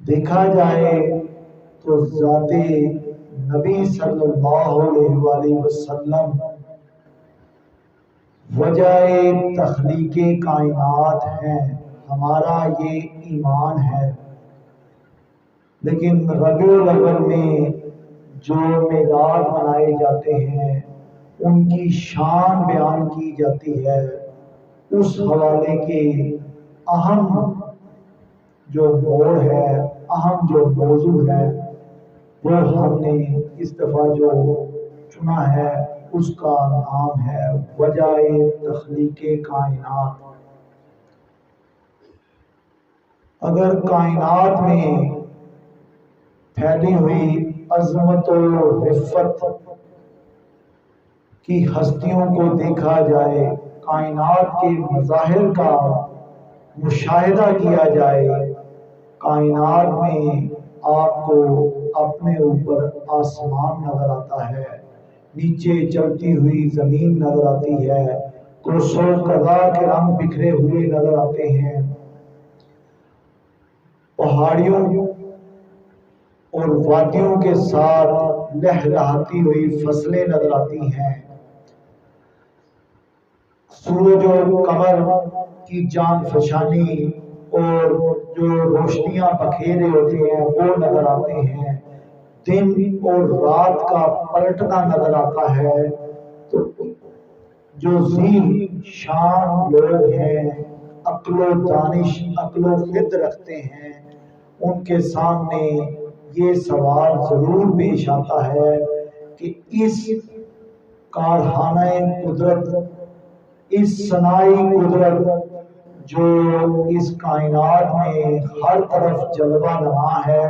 دیکھا جائے تو ذات نبی صلی اللہ علیہ وآلہ وسلم وجہ تخلیق کائنات ہیں، ہمارا یہ ایمان ہے۔ لیکن ربیع الاول میں جو میلاد منائے جاتے ہیں ان کی شان بیان کی جاتی ہے، اس حوالے کے اہم جو موڑ ہے، اہم جو موضوع ہے، وہ ہم نے اس دفعہ جو چنا ہے اس کا نام ہے وجہ تخلیق کائنات۔ اگر کائنات میں پھیلی ہوئی عظمت و رفت کی ہستیوں کو دیکھا جائے، کائنات کے مظاہر کا مشاہدہ کیا جائے، کائنات میں آپ کو اپنے اوپر آسمان نظر آتا ہے، نیچے چلتی ہوئی زمین نظر آتی ہے، کوسو قضا کے رنگ بکھرے ہوئے نظر آتے ہیں، پہاڑیوں اور وادیوں کے ساتھ لہلہاتی ہوئی فصلیں نظر آتی ہیں، سورج و قمر کی جان فشانی اور جو روشنیاں بکھیرے ہوتے ہیں وہ نظر آتے ہیں، دن اور رات کا پلٹنا نظر آتا ہے۔ تو جو ذی شان لوگ ہیں، عقل و دانش، عقل و خرد رکھتے ہیں، ان کے سامنے یہ سوال ضرور پیش آتا ہے کہ اس کارخانہ قدرت، اس صناعی قدرت جو اس کائنات میں ہر طرف جلوہ نما ہے،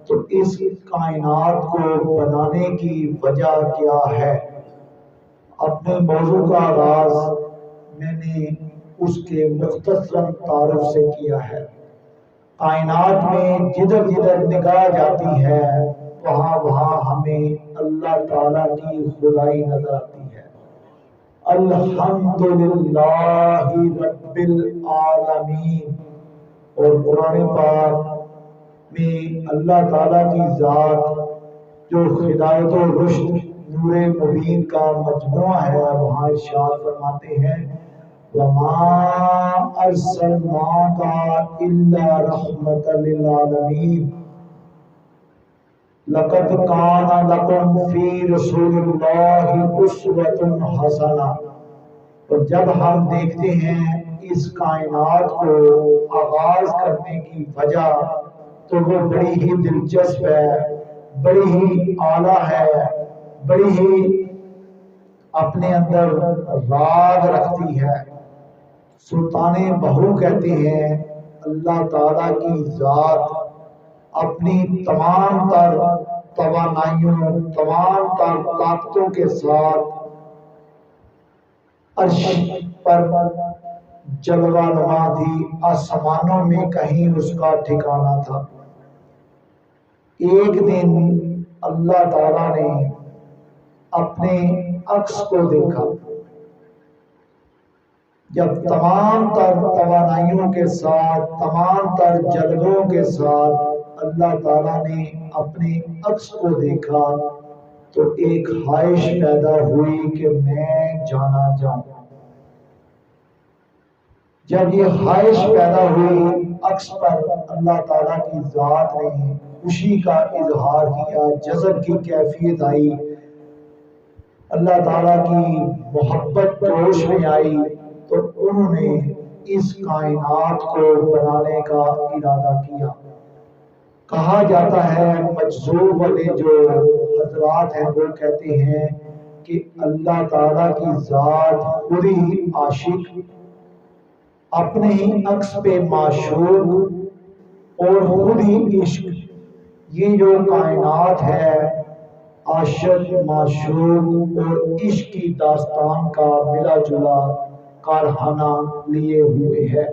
تو اس کائنات کو بنانے کی وجہ کیا ہے؟ اپنے موضوع کا آغاز میں نے اس کے مختصراً تعارف سے کیا ہے۔ کائنات میں جدھر جدھر نگاہ جاتی ہے وہاں وہاں ہمیں اللہ تعالیٰ کی خدائی نظر آتی ہے۔ الحمدللہ رب العالمین، اور قرآن پاک میں اللہ تعالیٰ کی ذات جو ہدایت و رشد نور مبین کا مجموعہ ہے، وہاں ارشاد فرماتے ہیں وَمَا أَرْسَلْنَاكَ إِلَّا رَحْمَةً لِلْعَالَمِينَ لَقَدْ كَانَ لَكُمْ فِي رَسُولِ اللَّهِ أُسْوَةٌ حَسَنَةٌ۔ اور جب ہم دیکھتے ہیں اس کائنات کو آغاز کرنے کی وجہ تو وہ بڑی ہی دلچسپ ہے، بڑی ہی اعلیٰ ہے، بڑی ہی اپنے اندر راز رکھتی ہے۔ سلطان بہو کہتے ہیں اللہ تعالیٰ کی ذات اپنی تمام تر توانائیوں، تمام تر طاقتوں کے ساتھ عرش پر جلوہ نما تھی، آسمانوں میں کہیں اس کا ٹھکانہ تھا۔ ایک دن اللہ تعالیٰ نے اپنے عکس کو دیکھا، جب تمام تر توانائیوں کے ساتھ، تمام تر جلووں کے ساتھ اللہ تعالیٰ نے اپنے عکس کو دیکھا تو ایک خواہش پیدا ہوئی کہ میں جانا جاؤں۔ جب یہ خواہش پیدا ہوئی عکس پر، اللہ تعالیٰ کی ذات نے خوشی کا اظہار کیا، جذب کی کیفیت آئی، اللہ تعالیٰ کی محبت جوش میں آئی، تو انہوں نے اس کائنات کو بنانے کا ارادہ کیا۔ کہا جاتا ہے مجذوب والے جو حضرات ہیں وہ کہتے ہیں کہ اللہ تعالیٰ کی ذات خود ہی عاشق، اپنے ہی عکس پہ معشوق اور خود ہی عشق، یہ جو کائنات ہے عاشق، معشوق اور عشق کی داستان کا ملا جلا کارخانہ لیے ہوئے ہے۔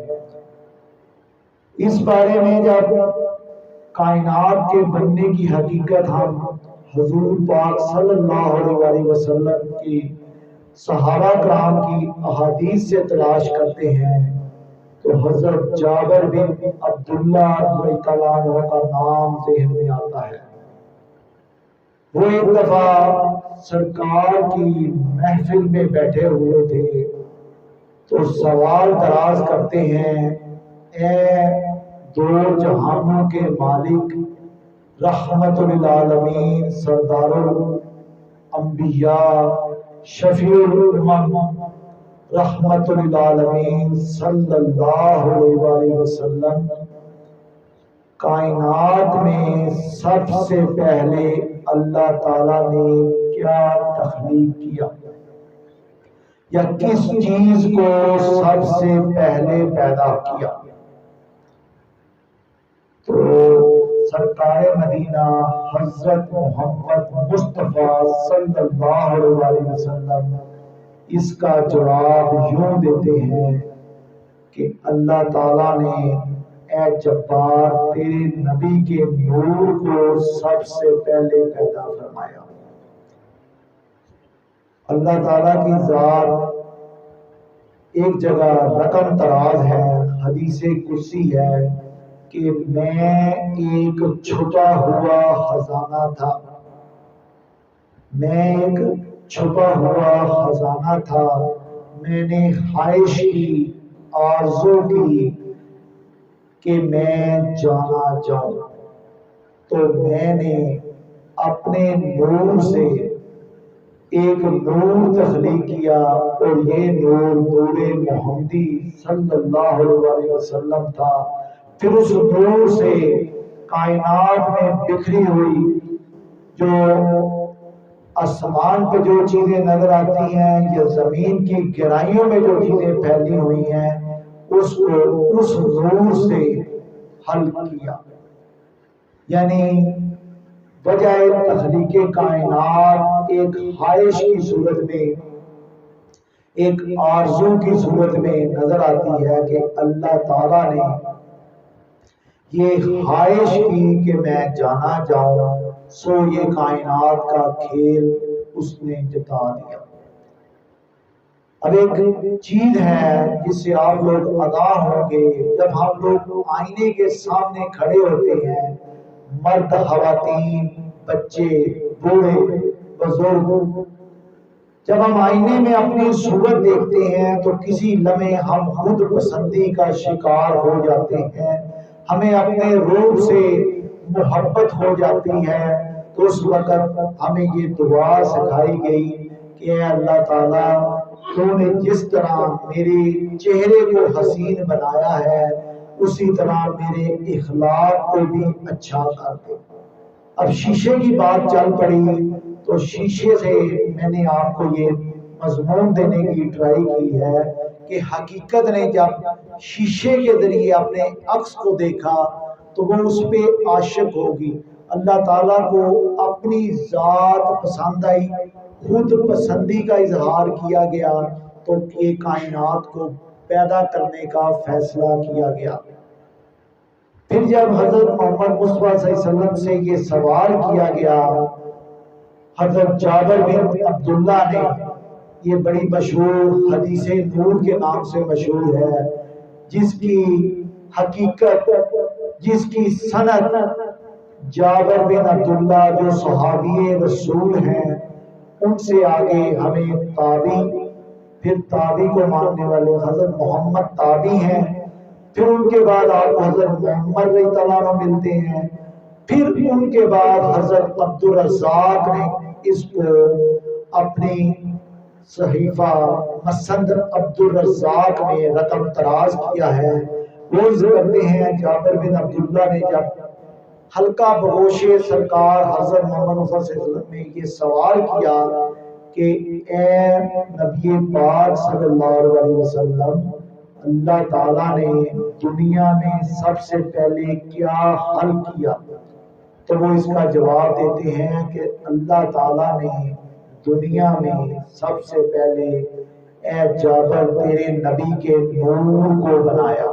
اس بارے میں جب کائنات کے بننے کی حقیقت ہم حضور پاک صلی اللہ علیہ وسلم کی صحابہ کرام کی احادیث سے تلاش کرتے ہیں تو حضرت جابر بن عبداللہ رضی اللہ عنہ کا نام ذہن میں آتا ہے۔ وہ ایک دفعہ سرکار کی محفل میں بیٹھے ہوئے تھے تو سوال دراز کرتے ہیں، اے دو جہانوں کے مالک، رحمت للعالمین، سردار الانبیاء، شفیع الامم، رحمت للعالمین صلی اللہ علیہ وآلہ وسلم، کائنات میں سب سے پہلے اللہ تعالیٰ نے کیا تخلیق کیا، یا کس چیز کو سب سے پہلے پیدا کیا؟ تو سرکار مدینہ حضرت محمد مصطفیٰ صلی اللہ علیہ وسلم اس کا جواب یوں دیتے ہیں کہ اللہ تعالیٰ نے اے جبار تیرے نبی کے نور کو سب سے پہلے پیدا فرمایا۔ اللہ تعالیٰ کی ذات ایک جگہ رقم تراز ہے، حدیث قدسی ہے کہ میں ایک چھپا ہوا خزانہ تھا، میں ایک چھپا ہوا خزانہ تھا، میں نے خواہش کی، آرزو کی کہ میں جانا جاؤں، تو میں نے اپنے نور سے ایک نور تخلیق کیا، اور یہ نور نور محمدی صلی اللہ علیہ وسلم تھا۔ پھر اس نور سے کائنات میں بکھری ہوئی جو آسمان پہ جو چیزیں نظر آتی ہیں یا زمین کی گہرائیوں میں جو چیزیں پھیلی ہوئی ہیں، اس کو اس نور سے حل کیا۔ یعنی بجائے تخلیق کائنات ایک خواہش کی صورت میں، ایک آرزو کی صورت میں نظر آتی ہے کہ اللہ تعالیٰ نے یہ خواہش کی کہ میں جانا جاؤں، سو یہ کائنات کا کھیل اس نے جتا دیا۔ اب ایک چیز ہے جس سے آپ لوگ آگاہ ہوں گے، جب ہم لوگ آئینے کے سامنے کھڑے ہوتے ہیں، مرد، خواتین، بچے، بوڑھے، بزرگ، جب ہم آئینے میں اپنی صورت دیکھتے ہیں تو کسی لمحے ہم خود پسندی کا شکار ہو جاتے ہیں، ہمیں اپنے روپ سے محبت ہو جاتی ہے۔ تو اس وقت ہمیں یہ دعا سکھائی گئی کہ اے اللہ تعالیٰ، تو نے جس طرح میرے چہرے کو حسین بنایا ہے، اسی طرح میرے اخلاق کو بھی اچھا کر دے۔ اب شیشے کی بات چل پڑی تو شیشے سے میں نے آپ کو یہ مضمون دینے کی ٹرائی کی ہے کہ حقیقت نے جب شیشے کے ذریعے اپنے عکس کو دیکھا تو وہ اس پہ عاشق ہوگی۔ اللہ تعالیٰ کو اپنی ذات پسند آئی، خود پسندی کا اظہار کیا گیا، تو یہ کائنات کو پیدا کرنے کا فیصلہ کیا گیا۔ پھر جب حضرت محمد مصطفیٰ صلی اللہ علیہ وسلم سے یہ سوال کیا گیا، حضرت جابر بن عبداللہ نے، یہ بڑی مشہور حدیث نور کے نام سے مشہور ہے، جس کی حقیقت، جس کی سند جابر بن عبداللہ جو صحابی رسول ہیں، ان سے آگے ہمیں تابعی، پھر تابعی کو ماننے والے حضرت محمد تابعی ہیں، پھر ان کے بعد آپ کو حضرت محمد رضی اللہ عنہ ملتے ہیں، پھر ان کے بعد حضرت عبد الرزاق نے اس کو اپنی صحیفہ مسند عبد الرزاق میں رقم تراز کیا ہے۔ وہ ذکر کرتے ہیں جابر بن عبداللہ نے جب حلقہ بغوش سرکار حضرت محمد صلی اللہ علیہ وسلم نے یہ سوال کیا کہ اے نبی پاک صلی اللہ علیہ وسلم، اللہ تعالیٰ نے دنیا میں سب سے پہلے کیا حل کیا، تو وہ اس کا جواب دیتے ہیں کہ اللہ تعالیٰ نے دنیا میں سب سے پہلے اے جابر تیرے نبی کے نور کو بنایا۔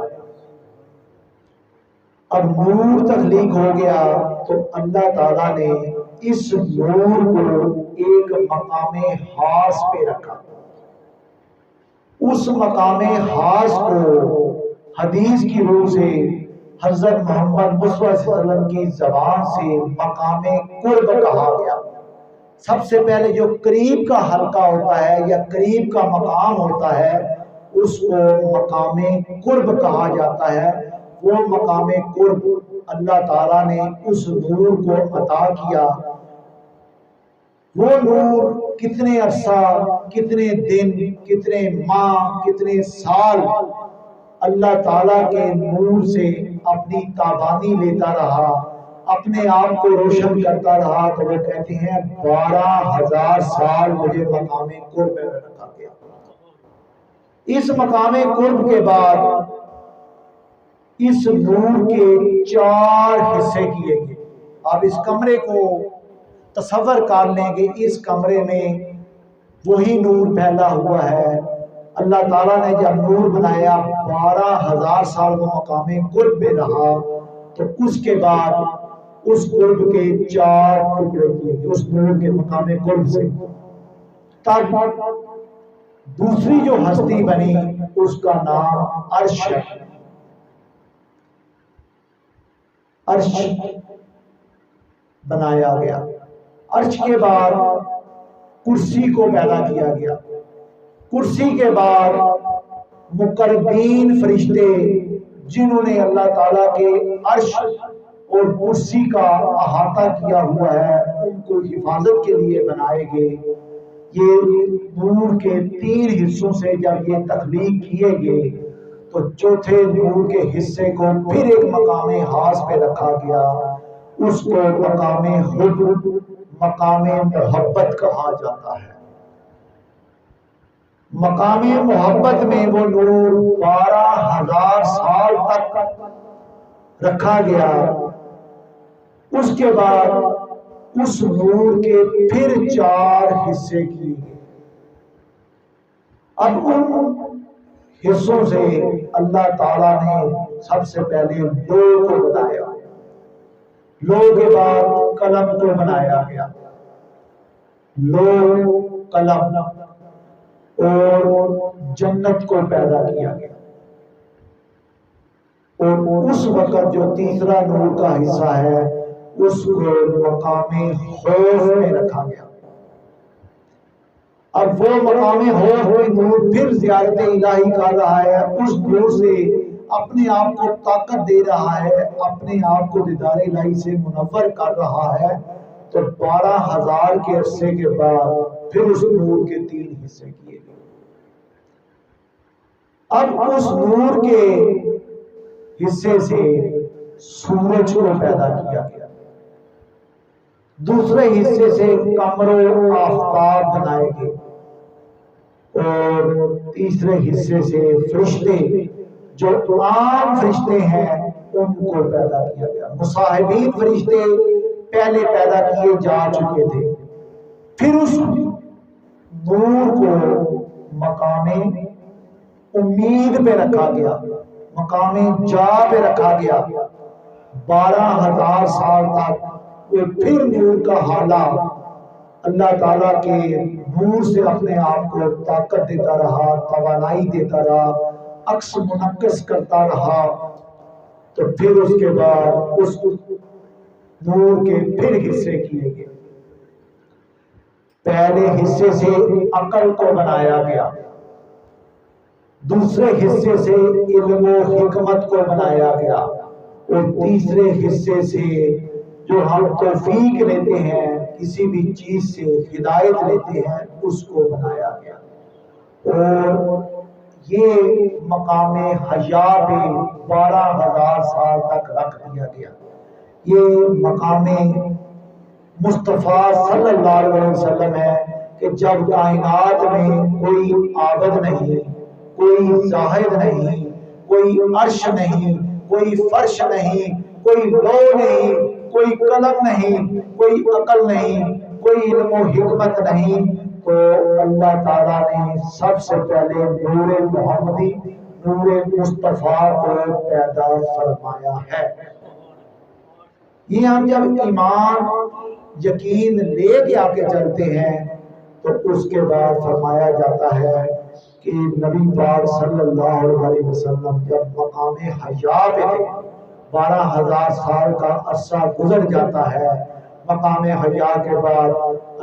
اب نور تخلیق ہو گیا تو اللہ تعالیٰ نے اس نور کو ایک مقام خاص پہ رکھا۔ اس مقام خاص کو حدیث کی روح سے حضرت محمد مصطفیٰ صلی اللہ علیہ وسلم کی زبان سے مقام قرب کہا گیا۔ سب سے پہلے جو قریب کا حلقہ ہوتا ہے یا قریب کا مقام ہوتا ہے اس کو مقام قرب کہا جاتا ہے۔ وہ مقام قرب اللہ تعالیٰ نے اس نور کو عطا کیا۔ وہ نور کتنے عرصہ، کتنے دن، کتنے ماہ، کتنے سال اللہ تعالیٰ کے نور سے اپنی تابانی لیتا رہا، اپنے آپ کو روشن کرتا رہا، تو وہ کہتے ہیں 12,000 سال مجھے مقام قرب میں رکھا گیا۔ اس مقام قرب کے بعد اس نور کے 4 حصے کیے گئے۔ آپ اس کمرے کو تصور کر لیں کہ اس کمرے میں وہی نور پھیلا ہوا ہے۔ اللہ تعالیٰ نے جب نور بنایا 12,000 سال وہ مقام قرب میں رہا، تو اس کے بعد اس قرب کے 4 ٹکڑے کیے گئے اس نور کے مقام قرب سے۔ تب دوسری جو ہستی بنی اس کا نام عرش ہے۔ عرش بنایا گیا۔ عرش کے بعد کرسی کو پیدا کیا گیا۔ کرسی کے بعد مقربین فرشتے جنہوں نے اللہ تعالیٰ کے عرش اور کرسی کا احاطہ کیا ہوا ہے ان کو حفاظت کے لیے بنائے گئے۔ یہ نور کے 3 حصوں سے جب یہ تخلیق کیے گئے تو چوتھے نور کے حصے کو پھر ایک مقام خاص پہ رکھا گیا، اس کو مقام حب، مقام محبت کہا جاتا ہے۔ مقام محبت میں وہ نور 12,000 سال تک رکھا گیا۔ اس کے بعد اس نور کے پھر 4 حصے کیے گئے۔ اب ان حصوں سے اللہ تعالیٰ نے سب سے پہلے لوح کو بنایا، لوح کے بعد قلم کو بنایا گیا، لوح، قلم اور جنت کو پیدا کیا گیا۔ اور اس وقت جو تیسرا نور کا حصہ ہے اس کو مقام خوف میں رکھا گیا۔ اب وہ مقام خوف میں نور پھر زیارت الہی کر رہا ہے، اس نور سے اپنے آپ کو طاقت دے رہا ہے، اپنے آپ کو دیدار الہی سے منور کر رہا ہے۔ تو 12,000 کے عرصے کے بعد پھر اس نور کے 3 حصے کیے گئے۔ اب اس نور کے حصے سے سورج کو پیدا کیا گیا، دوسرے حصے سے قمر و آفتاب بنائے گئے، اور تیسرے حصے سے فرشتے جو عام فرشتے ہیں ان کو پیدا کیا گیا۔ مصاحبین فرشتے پہلے پیدا کیے جا چکے تھے۔ پھر اس نور کو مقام امید پہ رکھا گیا، مقام جا پہ رکھا گیا۔ 12,000 سال تک وہ پھر نور کا حالہ اللہ تعالیٰ کے نور سے اپنے آپ کو طاقت دیتا رہا، توانائی دیتا رہا، عکس منعکس کرتا رہا۔ تو پھر اس کے بعد اس نور کے پھر حصے کیے گئے۔ پہلے حصے سے عقل کو بنایا گیا، دوسرے حصے سے علم و حکمت کو بنایا گیا، اور تیسرے حصے سے جو ہم توفیق لیتے ہیں، کسی بھی چیز سے ہدایت لیتے ہیں، اس کو بنایا گیا۔ اور یہ مقام حیا پہ 12,000 سال تک رکھ دیا گیا۔ یہ مقام مصطفیٰ صلی اللہ علیہ وسلم ہے کہ جب کائنات میں کوئی عابد نہیں، کوئی زاہد نہیں، کوئی عرش نہیں، کوئی فرش نہیں، کوئی لوح نہیں، کوئی قلم نہیں، کوئی عقل نہیں، کوئی علم و حکمت نہیں، تو اللہ تعالیٰ نے سب سے پہلے نور محمدی، نور مصطفیٰ کو پیدا فرمایا ہے۔ یہ ہم جب ایمان یقین لے کے آگے چلتے ہیں تو اس کے بعد فرمایا جاتا ہے کہ نبی پاک صلی اللہ علیہ وسلم جب مقام حیا پہ تھے، 12,000 سال کا عرصہ گزر جاتا ہے، مقام حیا کے بعد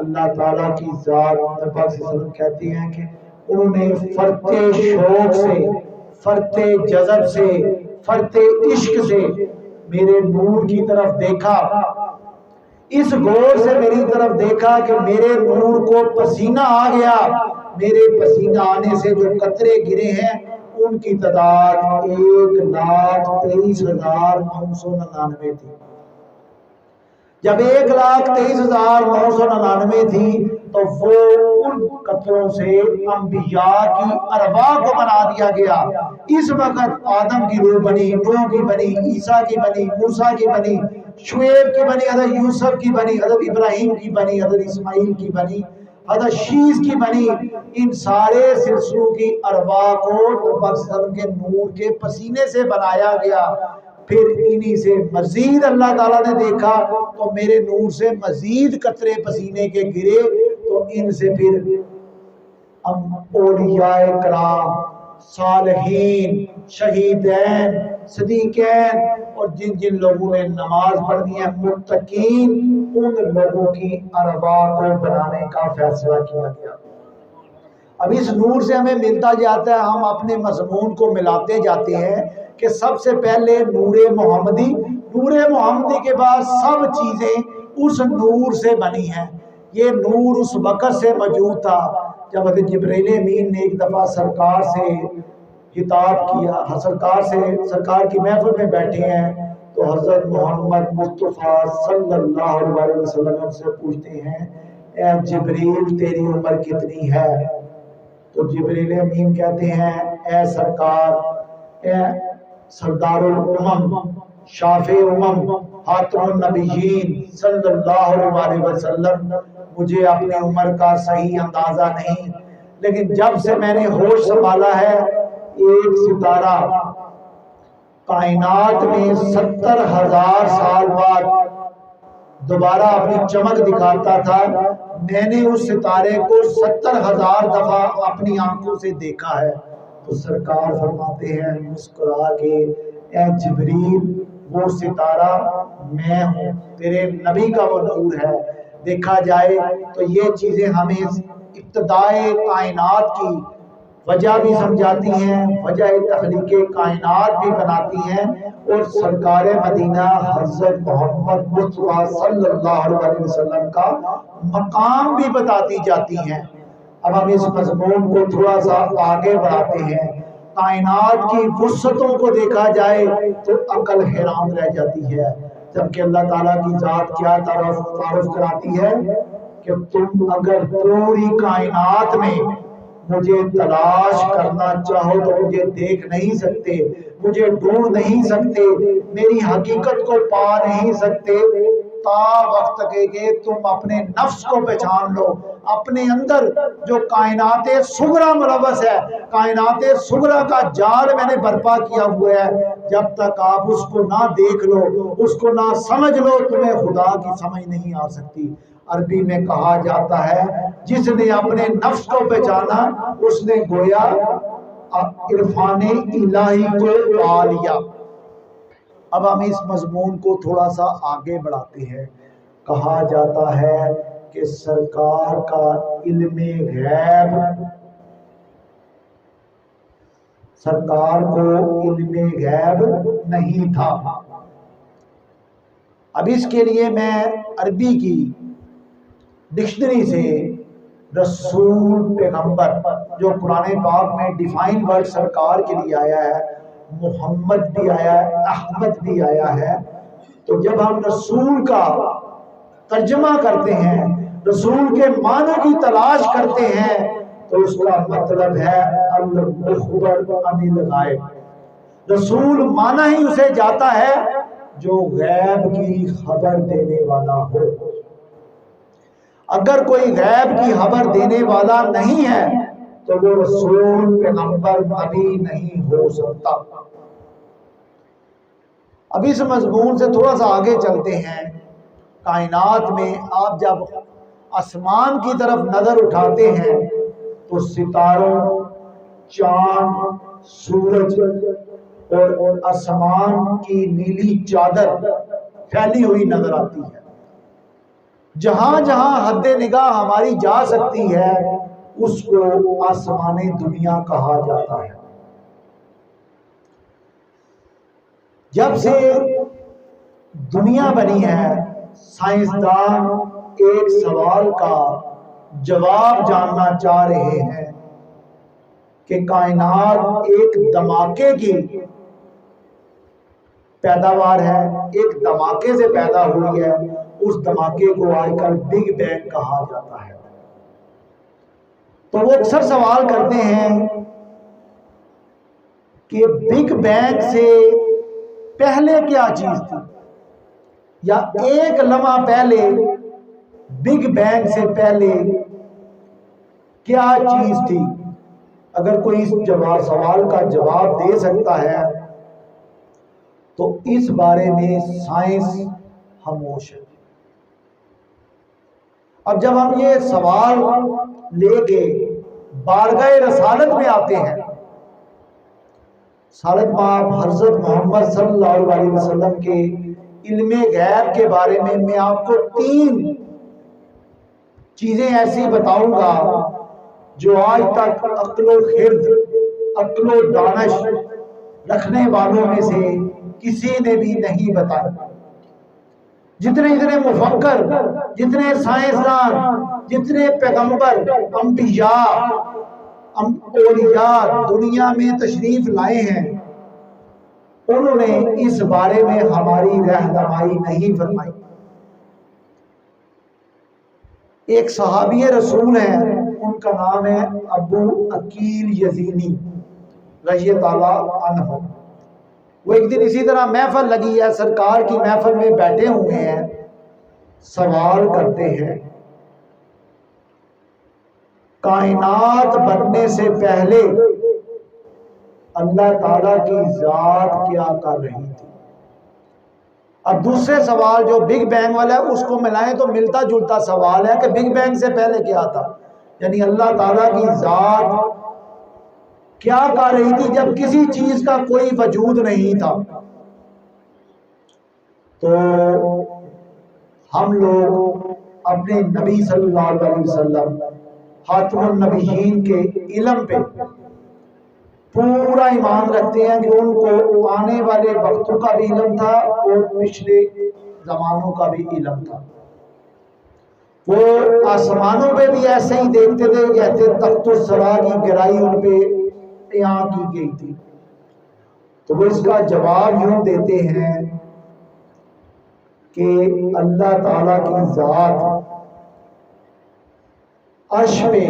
اللہ تعالیٰ کی ذات نبی پاک صلی اللہ علیہ وسلم کہتی ہیں کہ انہوں نے فرتے شوق سے، فرتے جذب سے، فرتے عشق سے میرے نور کی طرف دیکھا، اس غور سے میری طرف دیکھا کہ میرے نور کو پسینہ آ گیا، میرے پسینہ آنے سے جو قطرے گرے ہیں ان کی تعداد 1,23,999 تھی۔ جب 1,23,999 تھی تو وہ ان قطروں سے انبیاء کی ارواح کو بنا دیا گیا۔ اس وقت آدم کی روح بنی، نوح کی بنی، عیسیٰ کی بنی، موسیٰ کی بنی، شعیب کی بنی، حضرت یوسف کی بنی، حضرت ابراہیم کی بنی، حضرت اسماعیل کی بنی، حضرت شیس کی بنی، ان سارے سلسلوں کی ارواح کو نبی صلی اللہ علیہ وسلم کے نور کے پسینے سے بنایا گیا۔ پھر انہی سے مزید اللہ تعالیٰ نے دیکھا تو میرے نور سے مزید قطرے پسینے کے گرے، تو ان سے پھر اولیاء کرام، صالحین، شہیدین، صدیقین اور جن جن لوگوں نے نماز پڑھنی ہے، متقین، ان لوگوں کی ارواح کو بنانے کا فیصلہ کیا گیا۔ اب اس نور سے ہمیں ملتا جاتا ہے، ہم اپنے مضمون کو ملاتے جاتے ہیں کہ سب سے پہلے نور محمدی، نور محمدی کے بعد سب چیزیں اس نور سے بنی ہیں۔ یہ نور اس وقت سے موجود تھا جب حضرت جبرائیل امین نے ایک دفعہ سرکار سے خطاب کیا، سرکار کی محفل میں بیٹھے ہیں تو حضرت محمد مصطفیٰ صلی اللہ علیہ وسلم سے پوچھتے ہیں اے جبریل تیری عمر کتنی ہے؟ تو جبریل امین کہتے ہیں اے سرکار، اے سردار الامم، شافع امم، خاتم النبیین صلی اللہ علیہ وسلم، مجھے اپنی عمر کا صحیح اندازہ نہیں، لیکن جب سے میں نے ہوش سنبھالا ہے ایک ستارہ کائنات میں 70,000 سال بعد دوبارہ اپنی چمک دکھاتا تھا، میں نے اس ستارے کو 70,000 دفعہ اپنی آنکھوں سے دیکھا ہے۔ تو سرکار فرماتے ہیں مسکرا کے اے جبریل وہ ستارہ میں ہوں، تیرے نبی کا وہ نور ہے۔ دیکھا جائے تو یہ چیزیں ہمیں ابتدائے کائنات کی وجہ بھی سمجھاتی ہیں، وجہ تخلیق کائنات بھی بناتی ہیں، اور سرکار مدینہ حضرت محمد مصطفیٰ صلی اللہ علیہ وسلم کا مقام بھی بتاتی جاتی ہیں۔ اب ہم اس مضمون کو تھوڑا سا آگے بڑھاتے ہیں۔ کائنات کی وسعتوں کو دیکھا جائے تو عقل حیران رہ جاتی ہے، جبکہ اللہ تعالیٰ کی ذات کیا تعارف کراتی ہے کہ تم اگر پوری کائنات میں مجھے تلاش کرنا چاہو تو مجھے دیکھ نہیں سکتے، مجھے ڈھونڈ نہیں سکتے، میری حقیقت کو پا نہیں سکتے، تا وقت کہ تم اپنے نفس کو پہچان لو، اپنے اندر جو کائنات صغریٰ ملوث ہے، کائنات صغریٰ کا جال میں نے برپا کیا ہوا ہے، جب تک آپ اس کو نہ دیکھ لو، اس کو نہ سمجھ لو، تمہیں خدا کی سمجھ نہیں آ سکتی۔ عربی میں کہا جاتا ہے جس نے اپنے نفس کو پہچانا اس نے گویا عرفان الہی کو پا لیا۔ اب ہم اس مضمون کو تھوڑا سا آگے بڑھاتے ہیں۔ کہا جاتا ہے کہ سرکار کا علم غیب، سرکار کو علم غیب نہیں تھا۔ اب اس کے لیے میں عربی کی ڈکشنری سے رسول پیغمبر جو قرآن پاک میں ڈیفائن ورڈ سرکار کے لیے آیا ہے، محمد بھی آیا ہے، احمد بھی آیا ہے، تو جب ہم رسول کا ترجمہ کرتے ہیں، رسول کے معنی کی تلاش کرتے ہیں، تو اس کا مطلب ہے المخبر عن الغائب۔ رسول معنی ہی اسے جاتا ہے جو غیب کی خبر دینے والا ہو۔ اگر کوئی غیب کی خبر دینے والا نہیں ہے تو وہ رسول پیغمبر نبی نہیں ہو سکتا۔ اب اس مضمون سے تھوڑا سا آگے چلتے ہیں۔ کائنات میں آپ جب آسمان کی طرف نظر اٹھاتے ہیں تو ستاروں چاند، سورج اور آسمان کی نیلی چادر پھیلی ہوئی نظر آتی ہے۔ جہاں جہاں حد نگاہ ہماری جا سکتی ہے اس کو آسمان دنیا کہا جاتا ہے۔ جب سے دنیا بنی ہے، سائنسدان ایک سوال کا جواب جاننا چاہ رہے ہیں کہ کائنات ایک دھماکے کی پیداوار ہے، ایک دھماکے سے پیدا ہوئی ہے۔ اس دھماکے کو آج کل بگ بینگ کہا جاتا ہے۔ تو وہ اکثر سوال کرتے ہیں کہ بگ بینگ سے پہلے کیا چیز تھی، یا ایک لمحہ پہلے بگ بینگ سے پہلے کیا چیز تھی۔ اگر کوئی اس سوال کا جواب دے سکتا ہے تو اس بارے میں سائنس خاموش ہے۔ اب جب ہم یہ سوال لے کے بارگاہ رسالت میں آتے ہیں، سالت مآب حضرت محمد صلی اللہ علیہ وسلم کے علم غیب کے بارے میں آپ کو 3 چیزیں ایسی بتاؤں گا جو آج تک عقل و خرد، عقل و دانش رکھنے والوں میں سے کسی نے بھی نہیں بتایا۔ جتنے مفکر، جتنے سائنسدان، جتنے پیغمبر، انبیاء، اولیاء دنیا میں تشریف لائے ہیں، انہوں نے اس بارے میں ہماری رہنمائی نہیں فرمائی۔ ایک صحابی رسول ہیں، ان کا نام ہے ابو عقیل یزینی رضی اللہ عنہ۔ وہ ایک دن اسی طرح محفل لگی ہے، سرکار کی محفل میں بیٹھے ہوئے ہیں، سوال کرتے ہیں کائنات بننے سے پہلے اللہ تعالیٰ کی ذات کیا کر رہی تھی۔ اب دوسرے سوال جو بگ بینگ والا ہے اس کو ملائیں تو ملتا جلتا سوال ہے کہ بگ بینگ سے پہلے کیا تھا، یعنی اللہ تعالیٰ کی ذات کیا کر رہی تھی جب کسی چیز کا کوئی وجود نہیں تھا۔ تو ہم لوگ اپنے نبی صلی اللہ علیہ وسلم خاتم النبیین کے علم پہ پورا ایمان رکھتے ہیں کہ ان کو آنے والے وقتوں کا بھی علم تھا اور پچھلے زمانوں کا بھی علم تھا۔ وہ آسمانوں پہ بھی ایسے ہی دیکھتے تھے، کہتے تخت السرا کی گہرائی ان پہ یہاں کی گئی تھی۔ تو وہ اس کا جواب یوں دیتے ہیں کہ اللہ تعالیٰ کی ذات عرش پہ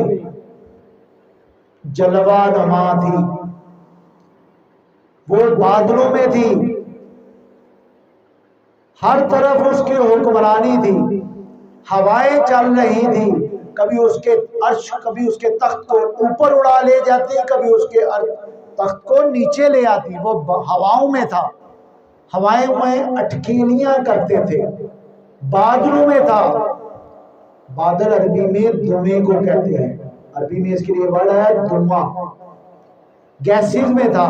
جلوہ نما تھی، وہ بادلوں میں تھی، ہر طرف اس کی حکمرانی تھی، ہوائیں چل رہی تھی، کبھی اس کے عرش، کبھی اس کے تخت کو اوپر اڑا لے جاتی، کبھی اس کے تخت کو نیچے لے آتی۔ وہ ہواؤں میں تھا، ہوائیں میں اٹکیلیاں کرتے تھے، بادلوں میں تھا۔ بادل عربی میں دمے کو کہتے ہیں، عربی میں اس کے لیے ورڈ ہے دمہ۔ گیسز میں تھا۔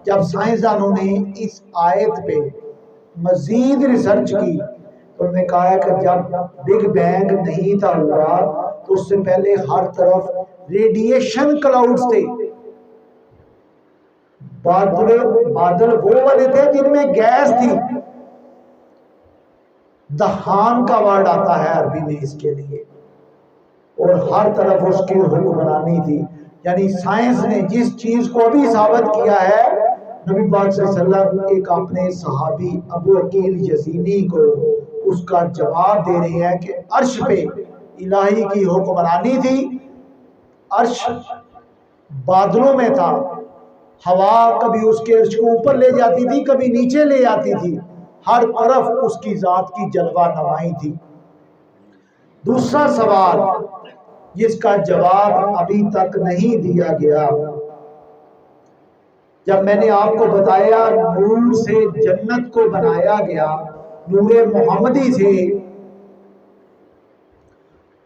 جب سائنسدانوں نے اس آیت پہ مزید ریسرچ کی تو انہوں نے کہا کہ جب بگ بینگ نہیں تھا ہوا تو اس سے پہلے ہر طرف ریڈیشن کلاؤڈز تھے، بادل وہ والے تھے جن میں گیس تھی۔ دہان کا ورڈ آتا ہے عربی میں اس کے لیے، اور ہر طرف اس کی حکمرانی تھی۔ یعنی سائنس نے جس چیز کو بھی ثابت کیا ہے، نبی پاک صلی اللہ علیہ وسلم ایک اپنے صحابی ابو عقیل یزینی کو اس کا جواب دے رہے ہیں کہ عرش پہ الہی کی حکمرانی تھی، عرش بادلوں میں تھا، ہوا کبھی اس کے عرش کو اوپر لے جاتی تھی، کبھی نیچے لے آتی تھی، ہر طرف اس کی ذات کی جلوہ نمائی تھی۔ دوسرا سوال جس کا جواب ابھی تک نہیں دیا گیا، جب میں نے آپ کو بتایا نور سے جنت کو بنایا گیا، نور محمدی سے،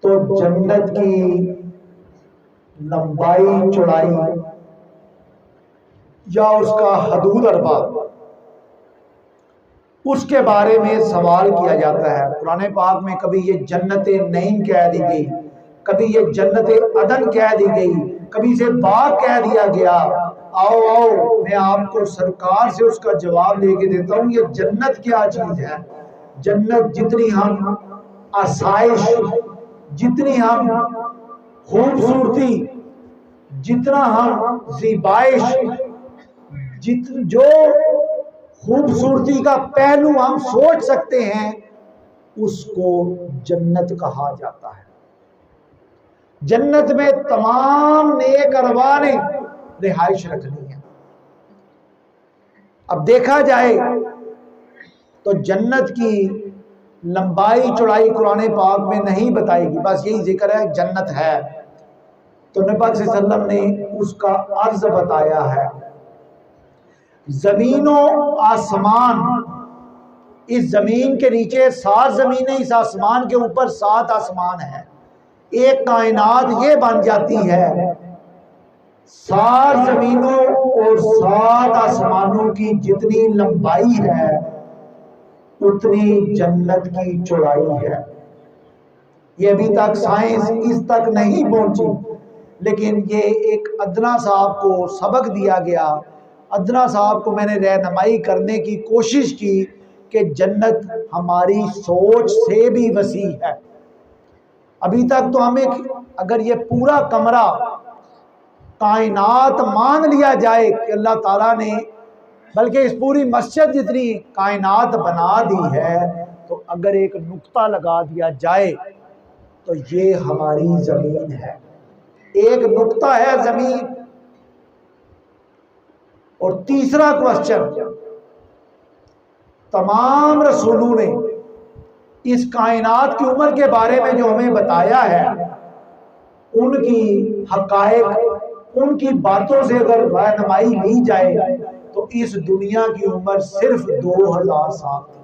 تو جنت کی لمبائی چوڑائی یا اس کا حدود ارباب، اس کے بارے میں سوال کیا جاتا ہے۔ قرآن پاک میں کبھی یہ جنت نعیم کہہ دی گئی، کبھی یہ جنت عدن کہہ دی گئی، کبھی اسے باغ کہہ دیا گیا۔ آؤ میں آپ کو سرکار سے اس کا جواب لے کے دیتا ہوں، یہ جنت کیا چیز ہے۔ جنت جتنی ہم آسائش، جتنی ہم خوبصورتی، جتنا ہم زیبائش، جو خوبصورتی کا پہلو ہم سوچ سکتے ہیں، اس کو جنت کہا جاتا ہے۔ جنت میں تمام نیک ارواح نے رہائش رکھنی ہے۔ اب دیکھا جائے تو جنت کی لمبائی چوڑائی قرآن پاک میں نہیں بتائی گی، بس یہی ذکر ہے جنت ہے۔ تو نبی پاک صلی اللہ علیہ وسلم نے اس کا عرض بتایا ہے۔ زمین و آسمان، اس زمین کے نیچے 7 زمینیں، اس آسمان کے اوپر 7 آسمان ہیں، ایک کائنات یہ بن جاتی ہے۔ 7 زمینوں اور 7 آسمانوں کی جتنی لمبائی ہے اتنی جنت کی چوڑائی ہے۔ یہ ابھی تک سائنس اس تک نہیں پہنچی، لیکن یہ ایک ادنا صاحب کو سبق دیا گیا، ادنا صاحب کو میں نے رہنمائی کرنے کی کوشش کی کہ جنت ہماری سوچ سے بھی وسیع ہے۔ ابھی تک تو ہمیں اگر یہ پورا کمرہ کائنات مان لیا جائے کہ اللہ تعالیٰ نے بلکہ اس پوری مسجد جتنی کائنات بنا دی ہے، تو اگر ایک نقطہ لگا دیا جائے تو یہ ہماری زمین ہے، ایک نقطہ ہے زمین۔ اور تیسرا کوسچن، تمام رسولوں نے اس کائنات کی عمر کے بارے میں جو ہمیں بتایا ہے، ان کی حقائق، ان کی باتوں سے اگر رہنمائی لی جائے تو اس دنیا کی عمر صرف 2000 سال تھی۔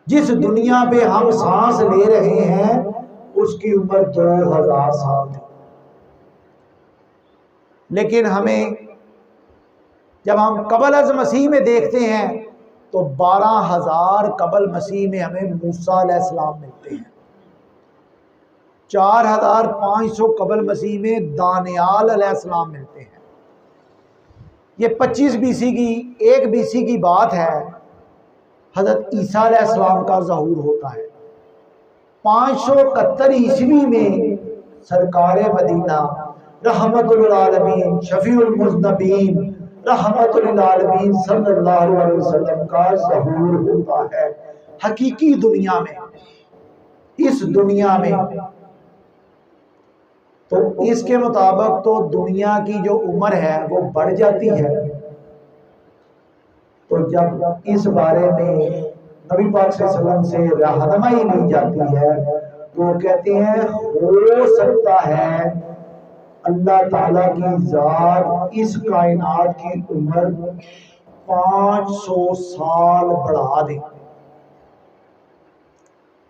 جس دنیا پہ ہم سانس لے رہے ہیں اس کی عمر 2000 سال تھی۔ لیکن ہمیں جب ہم قبل از مسیح میں دیکھتے ہیں تو 12000 قبل مسیح میں ہمیں موسیٰ علیہ السلام ملتے ہیں، 4500 قبل مسیح میں دانیال علیہ السلام ملتے ہیں۔ یہ 25 بی سی کی 1 بی سی کی بات ہے، حضرت عیسیٰ علیہ السلام کا ظہور ہوتا ہے۔ 571 عیسوی میں سرکار مدینہ رحمت للعالمین شفیع المذنبین رحمت للعالمین صلی اللہ علیہ وسلم کا ظہور ہوتا ہے حقیقی دنیا میں، اس دنیا میں۔ تو اس کے مطابق تو دنیا کی جو عمر ہے وہ بڑھ جاتی ہے۔ تو جب اس بارے میں نبی پاک صلی اللہ علیہ وسلم سے رہنمائی لی جاتی ہے تو وہ کہتے ہیں ہو سکتا ہے اللہ تعالیٰ کی ذات اس کائنات کی عمر 500 سال بڑھا دے،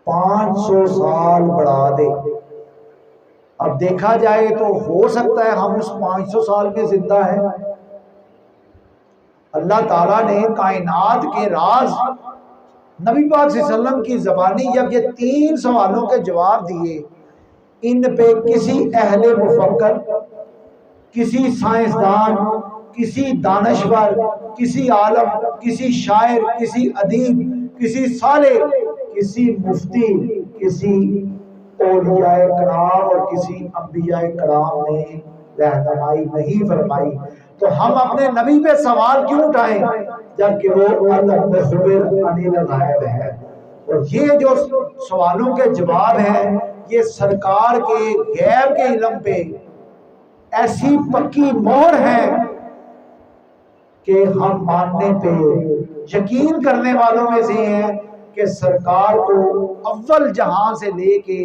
500 سال بڑھا دے۔ اب دیکھا جائے تو ہو سکتا ہے ہم اس 500 سال میں زندہ ہیں۔ اللہ تعالیٰ نے کائنات کے راز نبی پاک صلی اللہ علیہ وسلم کی زبانی جب یہ 3 سوالوں کے جواب دیے، ان پہ کسی اہل مفکر، کسی سائنسدان، کسی دانشور، کسی عالم، کسی شاعر، کسی ادیب، کسی صالح، کسی مفتی، کسی اولیاء کرام اور کسی انبیاء کرام نے رہنمائی نہیں فرمائی۔ تو ہم اپنے نبی پہ سوال کیوں اٹھائیں جبکہ وہ المخبر عن الغیب ہے؟ اور یہ جو سوالوں کے جواب ہیں یہ سرکار کے غیب کے علم پہ ایسی پکی مہر ہے کہ ہم ماننے پہ یقین کرنے والوں میں سے ہیں کہ سرکار کو اول جہاں سے لے کے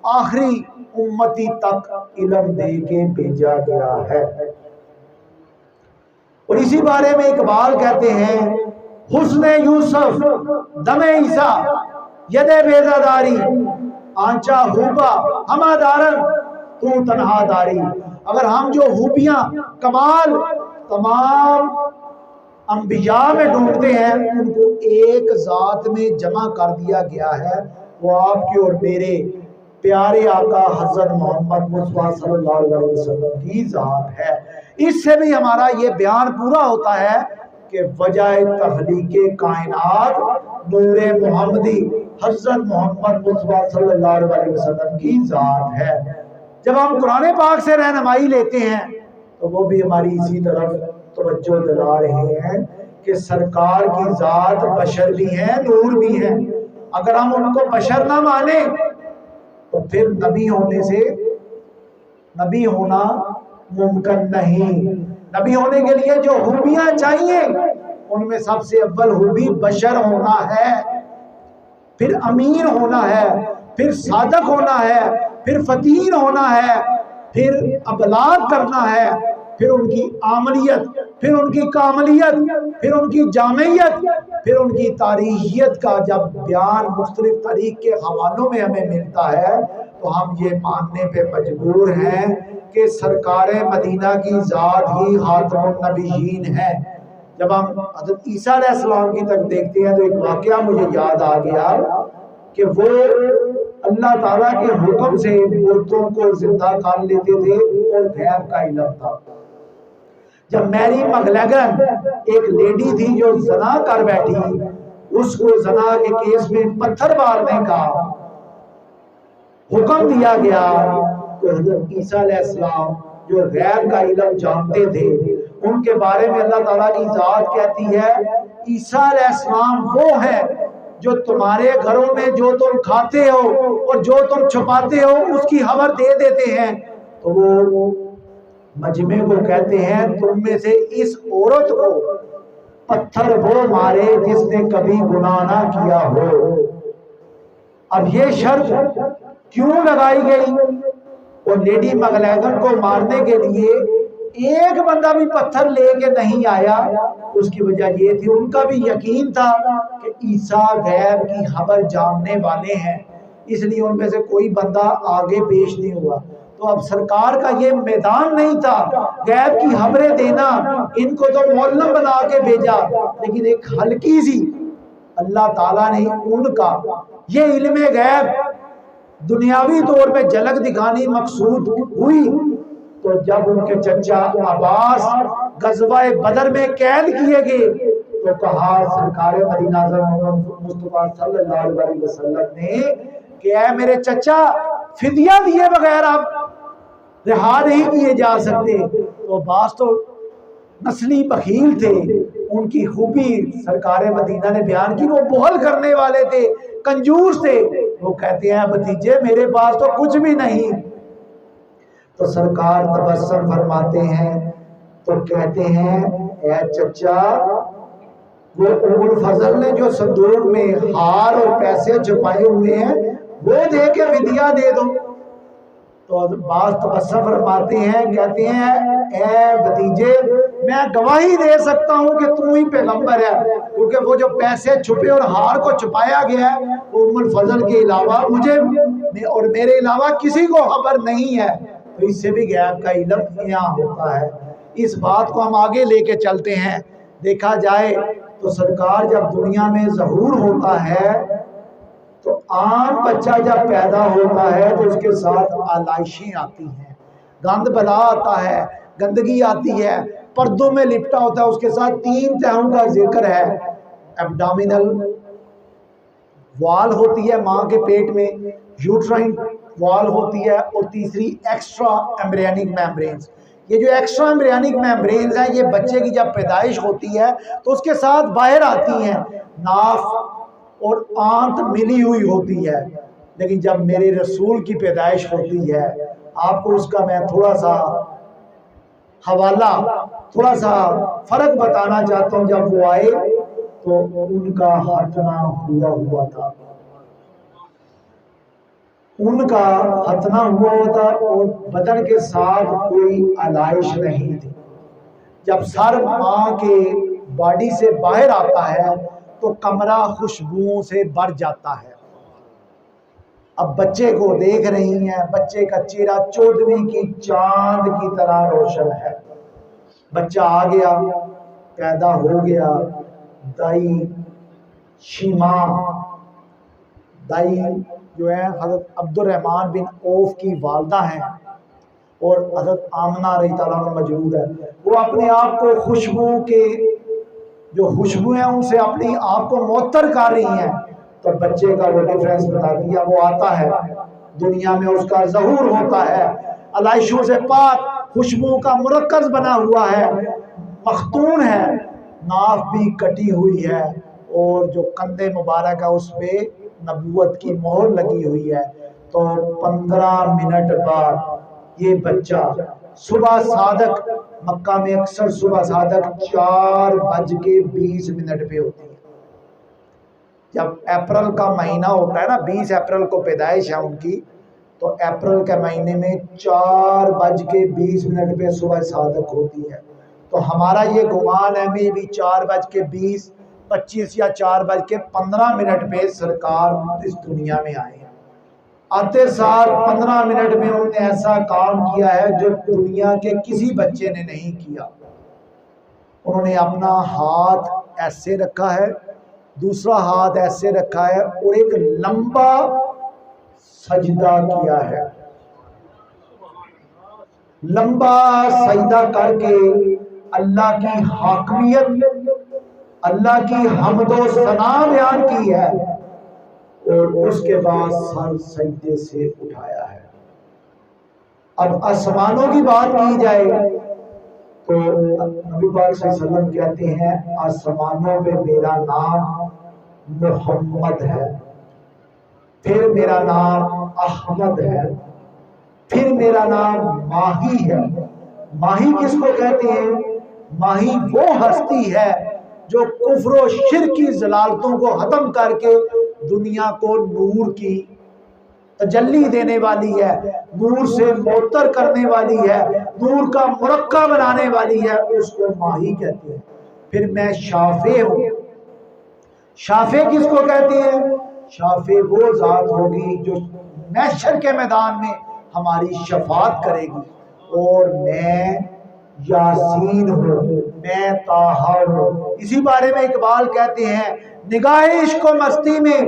آخری امتی تک علم دے کے بھیجا گیا ہے۔ اور اسی بارے میں اقبال کہتے ہیں حسن یوسف دم عیسیٰ ید بیزاداری آنچا ہوبا ہما دارن تو تنہا داری۔ اگر ہم جو خوبیاں کمال تمام انبیاء میں ڈھونڈتے ہیں، ان کو ایک ذات میں جمع کر دیا گیا ہے، وہ آپ کے اور میرے پیارے آقا حضرت محمد مصطفیٰ صلی اللہ علیہ وسلم کی ذات ہے۔ اس سے بھی ہمارا یہ بیان پورا ہوتا ہے کہ وجہ تخلیق کائنات نور محمدی حضرت محمد مصطفیٰ صلی اللہ علیہ وسلم کی ذات ہے۔ جب ہم قرآن پاک سے رہنمائی لیتے ہیں تو وہ بھی ہماری اسی طرف توجہ دلا رہے ہیں کہ سرکار کی ذات بشر بھی ہے، نور بھی ہے۔ اگر ہم ان کو بشر نہ مانیں تو پھر نبی ہونا ممکن نہیں۔ نبی ہونے کے لیے جو خوبیاں چاہیے ان میں سب سے اول خوبی بشر ہونا ہے، پھر امین ہونا ہے، پھر صادق ہونا ہے، پھر فطین ہونا ہے، پھر ابلاغ کرنا ہے، پھر ان کی عاملیت، پھر ان کی کاملیت، پھر ان کی جامعیت، پھر ان کی تاریخیت کا جب بیان مختلف تاریخ کے حوالوں میں ہمیں ملتا ہے تو ہم یہ ماننے پہ مجبور ہیں کہ سرکار مدینہ کی ذات ہی خاتم النبیین ہے۔ جب ہم حضرت عیسیٰ علیہ السلام کی طرف دیکھتے ہیں تو ایک واقعہ مجھے یاد آ گیا کہ وہ اللہ تعالیٰ کے حکم سے مردوں کو زندہ کر لیتے تھے اور غیب کا علم تھا۔ جب میری مغلگن ایک لیڈی تھی جو زنا کر بیٹھی، اس کو زنا کے کیس میں پتھر مارنے کا حکم دیا گیا تو حضرت عیسیٰ علیہ السلام جو غیب کا علم جانتے تھے ان کے بارے میں اللہ تعالیٰ کی ذات کہتی ہے عیسیٰ علیہ السلام وہ ہے جو تمہارے گھروں میں جو تم کھاتے ہو اور جو تم چھپاتے ہو اس کی خبر دے دیتے ہیں۔ تو وہ مجمع کو کہتے ہیں تم میں سے اس عورت کو پتھر وہ مارے جس نے کبھی گناہ نہ کیا ہو۔ اب یہ شرط کیوں لگائی گئی؟ اور لیڈی مغلیگن کو مارنے کے لیے ایک بندہ بھی پتھر لے کے نہیں آیا، اس کی وجہ یہ تھی ان کا بھی یقین تھا کہ عیسیٰ غیب کی خبر جاننے والے ہیں، اس لیے ان میں سے کوئی بندہ آگے پیش نہیں ہوا۔ تو اب سرکار کا یہ میدان نہیں تھا غیب کی خبریں دینا، ان کو تو معلم بنا کے بھیجا، لیکن ایک ہلکی سی اللہ تعالیٰ نے ان کا یہ علم غیب دنیاوی طور پہ جھلک دکھانی مقصود ہوئی تو جب ان کے چچا عباس غزوہ بدر میں قید کیے گئے تو کہا سرکار مدینہ مصطفیٰ صلی اللہ علیہ وسلم نے کہ اے میرے چچا فدیہ دیے بغیر آپ رہا نہیں کیے جا سکتے۔ تو عباس تو نسلی بخیل تھے، ان کی خوبی سرکار مدینہ نے بیان کی، وہ بخل کرنے والے تھے، کنجوس تھے۔ وہ کہتے ہیں بھتیجے میرے پاس تو کچھ بھی نہیں۔ تو سرکار تبسم فرماتے ہیں تو کہتے ہیں اے چچا وہ ام الفضل نے جو صندوق میں ہار اور پیسے چھپائے ہوئے ہیں وہ دے کے فدیہ دے دو۔ تو بعض تبسم فرماتے ہیں کہتے ہیں اے بھتیجے میں گواہی دے سکتا ہوں کہ تو ہی پیغمبر ہے، کیونکہ وہ جو پیسے چھپے اور ہار کو چھپایا گیا ہے وہ ام الفضل کے علاوہ مجھے اور میرے علاوہ کسی کو خبر نہیں ہے۔ تو اس سے بھی غیب کا علم یہاں ہوتا ہے۔ اس بات کو ہم آگے لے کے چلتے ہیں، دیکھا جائے تو سرکار جب دنیا میں ظہور ہوتا ہے تو عام بچہ جب پیدا ہوتا ہے تو اس کے ساتھ آلائشیں آتی ہیں، گند بلا آتا ہے، گندگی آتی ہے، پردوں میں لپٹا ہوتا ہے، اس کے ساتھ 3 تہوں کا ذکر ہے۔ ایبڈامینل وال ہوتی ہے ماں کے پیٹ میں، یوٹرائن وال ہوتی ہے، اور تیسری ایکسٹرا ایمبریونک میمبرینز۔ یہ جو ایکسٹرا ایمبریونک میمبرینز ہیں یہ بچے کی جب پیدائش ہوتی ہے تو اس کے ساتھ باہر آتی ہیں، ناف اور آنت ملی ہوئی ہوتی ہے، لیکن جب میرے رسول کی پیدائش ہوتی ہے آپ کو اس کا میں تھوڑا سا حوالہ، تھوڑا سا فرق بتانا چاہتا ہوں۔ جب وہ آئے تو ان کا ختنہ ہوا تھا، ان کا ختنہ ہوا تھا اور بدن کے ساتھ کوئی آلائش نہیں تھی۔ جب سر ماں کے باڈی سے باہر آتا ہے تو کمرہ خوشبوؤں سے بھر جاتا ہے۔ اب بچے کو دیکھ رہی ہیں، بچے کا چہرہ 14ویں کی چاند کی طرح روشن ہے، بچہ آ گیا، پیدا ہو گیا، دائی شیما، دائی جو ہے حضرت عبد الرحمن بن عوف کی والدہ ہیں اور حضرت آمنہ رضی اللہ عنہ موجود ہے، وہ اپنے آپ کو خوشبو کے جو خوشبو ہیں ان سے اپنی آپ کو معطر کر رہی ہیں، تو بچے کا وہ ڈیفرنس بتا دیا، وہ آتا ہے دنیا میں، اس کا ظہور ہوتا ہے، علائشوں سے پاک، خوشبو کا مرکز بنا ہوا ہے، مختون ہے، ناف بھی کٹی ہوئی ہے، اور جو کندھے مبارک ہے اس پہ نبوت کی مہر لگی ہوئی ہے۔ تو 15 منٹ بعد یہ بچہ صبح صادق، مکہ میں اکثر صبح صادق 4:20 پہ ہوتی ہے، جب اپریل کا مہینہ ہوتا ہے نا، 20 اپریل کو پیدائش ہے ان کی، تو اپریل کے مہینے میں 4:20 پہ صبح صادق ہوتی ہے۔ تو ہمارا یہ گمان ہے میں بھی 4:20-25 یا 4:15 پہ سرکار اس دنیا میں آئے ہیں۔ آتے سال 15 منٹ میں انہوں نے ایسا کام کیا ہے جو دنیا کے کسی بچے نے نہیں کیا۔ انہوں نے اپنا ہاتھ ایسے رکھا ہے، دوسرا ہاتھ ایسے رکھا ہے، اور ایک لمبا سجدہ کیا ہے، لمبا سجدہ کر کے اللہ کی حاکمیت، اللہ کی حمد و ثنا بیان کی ہے، اور اس کے بعد سر سجدے سے اٹھایا ہے۔ اب آسمانوں کی بات کی جائے تو نبی پاک صلی اللہ علیہ وسلم کہتے ہیں آسمانوں پہ میرا نام محمد ہے، پھر میرا نام احمد ہے، پھر میرا نام ماہی ہے۔ ماہی کس کو کہتے ہیں؟ ماہی وہ ہستی ہے جو کفر و شرک کی ضلالتوں کو ختم کر کے دنیا کو نور کی تجلی دینے والی ہے، نور سے معطر کرنے والی ہے، نور کا مرقع بنانے والی ہے، اس کو ماہی کہتے ہیں۔ پھر میں شافع ہوں۔ شافع کس کو کہتے ہیں؟ شافع وہ ذات ہوگی جو محشر کے میدان میں ہماری شفاعت کرے گی، اور میں یاسین ہوں، میں طٰہٰ ہوں۔ اسی بارے میں اقبال کہتے ہیں نگاہ عشق و مستی میں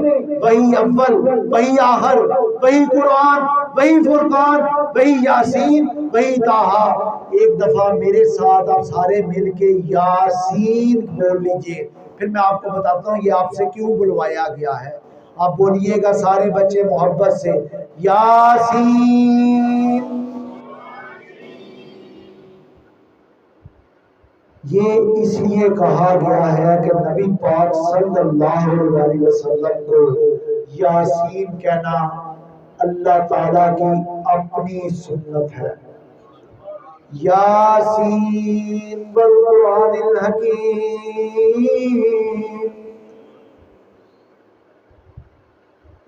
وہی اول، وہی آخر، وہی قرآن، وہی فرقان، وہی یاسین، وہی طٰہٰ۔ ایک دفعہ میرے ساتھ آپ سارے مل کے یاسین بول لیجئے، پھر میں آپ کو بتاتا ہوں یہ آپ سے کیوں بلوایا گیا ہے۔ آپ بولیے گا سارے بچے محبت سے، یاسین۔ یہ اس لیے کہا گیا ہے کہ نبی پاک صلی اللہ علیہ وسلم کو یاسین کہنا اللہ تعالیٰ کی اپنی سنت ہے۔ یاسین والقرآن الحکیم،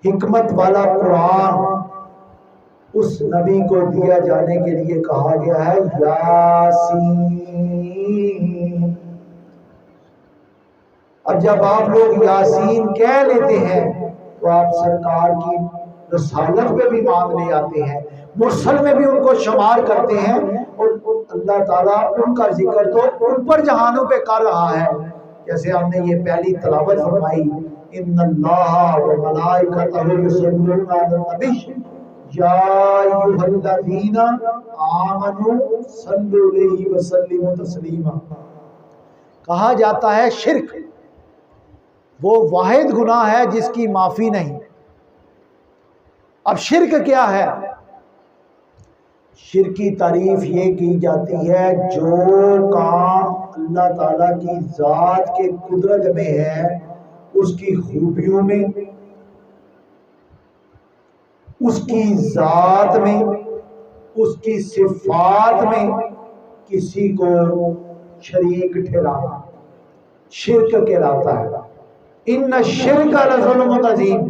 حکمت والا قرآن اس نبی کو دیا جانے کے لیے کہا گیا ہے یاسین۔ اب جب آپ لوگ یاسین کہہ لیتے ہیں تو آپ سرکار کی رسالت پہ بھی مان لے آتے ہیں، مرسل میں بھی ان کو شمار کرتے ہیں، اور اللہ تعالیٰ ان کا ذکر تو اوپر جہانوں پہ کر رہا ہے۔ جیسے ہم نے یہ پہلی تلاوت فرمائی ان اللہ وملائکتہ یصلون علی النبی یا ایھا الذین آمنوا صلوا علیہ وسلموا تسلیما۔ کہا جاتا ہے شرک وہ واحد گناہ ہے جس کی معافی نہیں۔ اب شرک کیا ہے؟ شرک کی تعریف یہ کی جاتی ہے جو کام اللہ تعالیٰ کی ذات کے قدرت میں ہے، اس کی خوبیوں میں، اس کی ذات میں، اس کی صفات میں کسی کو شریک ٹھہرانا شرک کہلاتا ہے۔ ان الشرک لظلم عظیم۔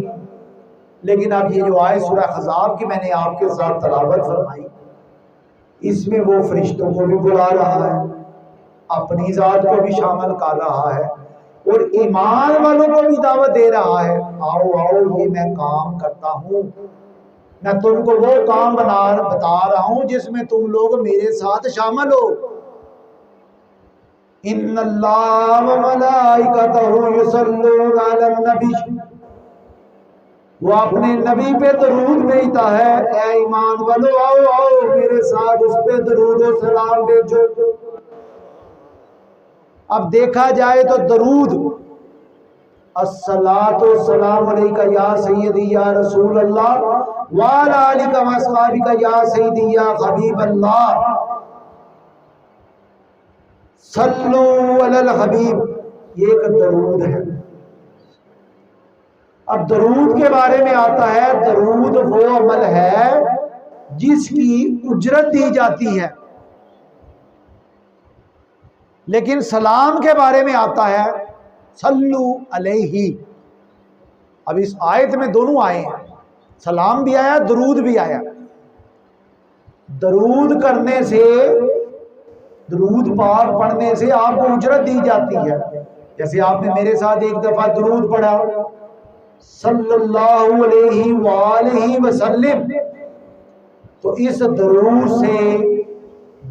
لیکن اب یہ جو آیت سورہ احزاب کی میں نے آپ کے ساتھ تلاوت فرمائی، اس میں وہ فرشتوں کو بھی بلا رہا ہے، اپنی ذات کو بھی شامل کر رہا ہے، اور ایمان والوں کو بھی دعوت دے رہا ہے آؤ آؤ یہ میں کام کرتا ہوں، میں تم کو وہ کام بتا رہا ہوں جس میں تم لوگ میرے ساتھ شامل ہو۔ ان اللہ و ملائکتہ یصلون علی النبی، وہ اپنے نبی پہ درود بھیجتا ہے. اے ایمان والو آؤ آؤ میرے ساتھ اس پہ درود و سلام بھیجو. اب دیکھا جائے تو درود، الصلاۃ والسلام علیک یا سیدی یا رسول اللہ وعلی آلک و اصحابک یا سیدی یا حبیب اللہ، صلو علی الحبیب، یہ ایک درود ہے. اب درود کے بارے میں آتا ہے، درود وہ عمل ہے جس کی اجرت دی جاتی ہے. لیکن سلام کے بارے میں آتا ہے صلو علیہ. اب اس آیت میں دونوں آئے ہیں، سلام بھی آیا درود بھی آیا. درود کرنے سے، درود پاک پڑھنے سے آپ کو اجرت دی جاتی ہے. جیسے آپ نے میرے ساتھ ایک دفعہ درود پڑھا صلی اللہ علیہ وآلہ وسلم، تو اس درود سے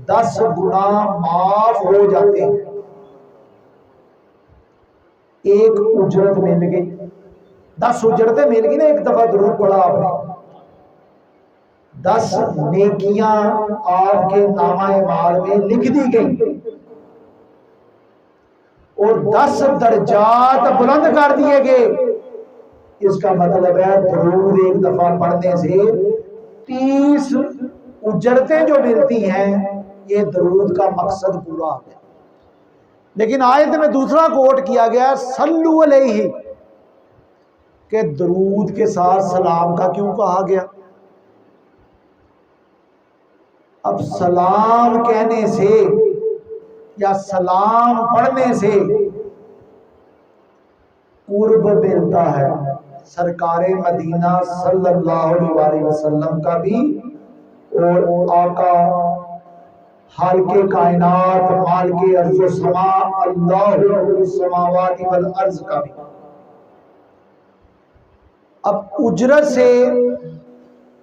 10 گناہ معاف ہو جاتے ہیں. ایک اجرت مل گئی، 10 اجرتیں مل گئی نا. ایک دفعہ درود پڑھا آپ نے، 10 نیکیاں آپ کے نامہ اعمال میں لکھ دی گئی اور 10 درجات بلند کر دیے گئے. اس کا مطلب ہے درود ایک دفعہ پڑھنے سے 30 اجرتیں جو ملتی ہیں، یہ درود کا مقصد پورا ہو گیا. لیکن آیت میں دوسرا کوٹ کیا گیا صلو علیہ، کہ درود کے ساتھ سلام کا کیوں کہا گیا؟ اب سلام کہنے سے یا سلام پڑھنے سے قرب ملتا ہے. سرکار مدینہ صلی اللہ علیہ وسلم کا بھی اور آقا خالق کائنات مالک ارض و سما اللہ رب السماوات والارض کا بھی. اب اجرت سے